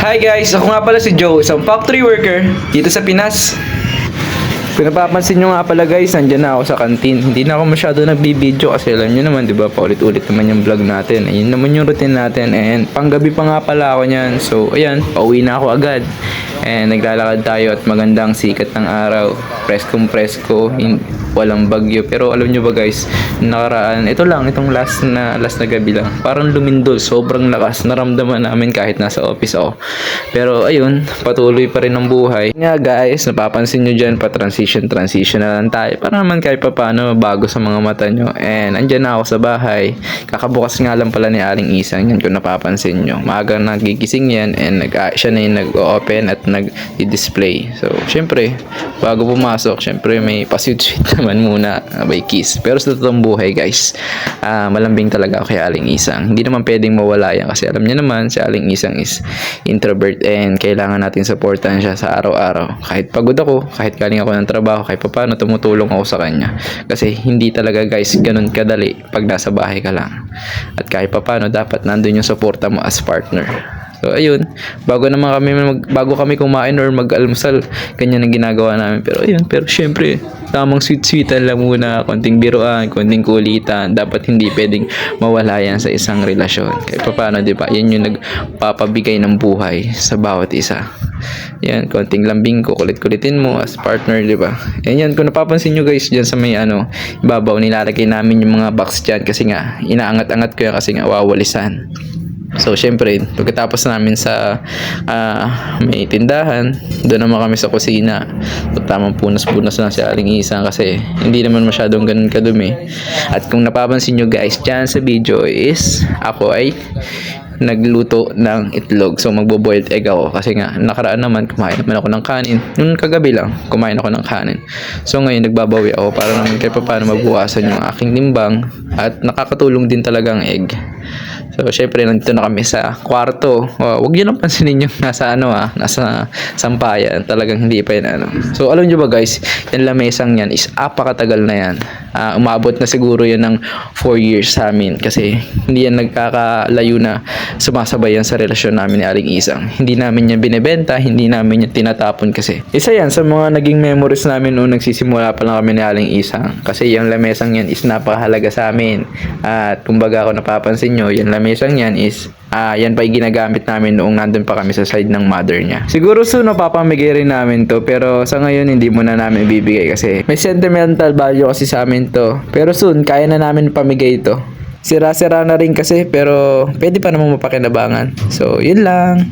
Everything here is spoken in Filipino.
Hi guys! Ako nga pala si Joe, isang factory worker dito sa Pinas. Kung napapansin nyo nga pala guys, nandyan na ako sa kantin. Hindi na ako masyado nagbibideo kasi alam nyo naman, di ba, paulit-ulit naman yung vlog natin. Ayun naman yung routine natin and panggabi pa nga pala ako nyan. So ayan, pauwi na ako agad. And naglalakad tayo at magandang sikat ng araw. Preskong presko, walang bagyo. Pero alam nyo ba guys, nakaraan, itong last na gabi lang. Parang lumindol, sobrang lakas. Naramdaman namin kahit nasa office ako. Pero ayun, patuloy pa rin ang buhay. Nga guys, napapansin nyo dyan, transition na lang tayo. Para naman kahit pa paano bago sa mga mata nyo. And andyan na ako sa bahay. Kakabukas nga lang pala ni Aling Isang yan kung napapansin nyo. Maaga nagigising yan and siya na yung nag-open at nag-display. So, syempre, bago pumasok, syempre may pa-sweet naman muna by kiss. Pero sa totoong buhay guys, malambing talaga ako kay Aling Isang. Hindi naman pwedeng mawala yan kasi alam niyo naman si Aling Isang is introvert and kailangan natin supportan siya sa araw-araw. Kahit pagod ako, kahit galing ako ng trabaho, kahit paano tumutulong ako sa kanya. Kasi hindi talaga guys ganun kadali pag nasa bahay ka lang. At kahit paano dapat nandun yung suporta mo as partner. So ayun, bago kami kumain or mag-almusal, ganyan ang ginagawa namin. Pero ayun, syempre, tamang sweet-sweetan lang muna, konting biruan, konting kulitan. Dapat hindi pwedeng mawala yan sa isang relasyon. Kahit paano, di ba? Yan yung nagpapabigay ng buhay sa bawat isa. Yan, konting lambing ko, kulit-kulitin mo as partner, di ba? Yan, kung napapansin nyo guys, dyan sa may ibabaw, nilalagay namin yung mga box dyan kasi nga, inaangat-angat ko yan kasi nga wawalisan. So, syempre, pagkatapos namin sa may tindahan, doon naman kami sa kusina. So, tamang punas-punas lang si Aling Isang kasi hindi naman masyadong ganun kadumi. At kung napapansin nyo guys, dyan sa video is ako ay nagluto ng itlog. So, magbo-boiled egg ako kasi nga, nakaraan naman, kumain naman ako ng kanin. Nung kagabi lang, kumain ako ng kanin. So, ngayon, nagbabawi ako para naman kahit paano mabukasan yung aking timbang at nakakatulong din talaga ang egg. So, syempre, nandito na kami sa kwarto. Huwag nyo lang pansinin yung nasa sampayan. Talagang hindi pa yun, So, alam nyo ba guys, yung lamesang yan is apakatagal na yan. Umabot na siguro yan ng 4 years sa amin. Kasi, hindi yan nagkakalayo na sumasabay yan sa relasyon namin ni Aling Isang. Hindi namin yan binebenta, hindi namin yan tinatapon kasi. Isa yan sa mga naging memories namin noong nagsisimula pa lang kami ni Aling Isang. Kasi yung lamesang yan is napakahalaga sa amin. At kumbaga kung napapansin nyo, yung lamesang yan is yan pa yung ginagamit namin noong nandun pa kami sa side ng mother niya. Siguro soon napapamigay rin namin to, pero sa ngayon hindi muna namin ibibigay kasi may sentimental value kasi sa amin to. Pero soon kaya na namin pamigay to. Sira-sira na rin kasi pero pwede pa namang mapakinabangan. So yun lang.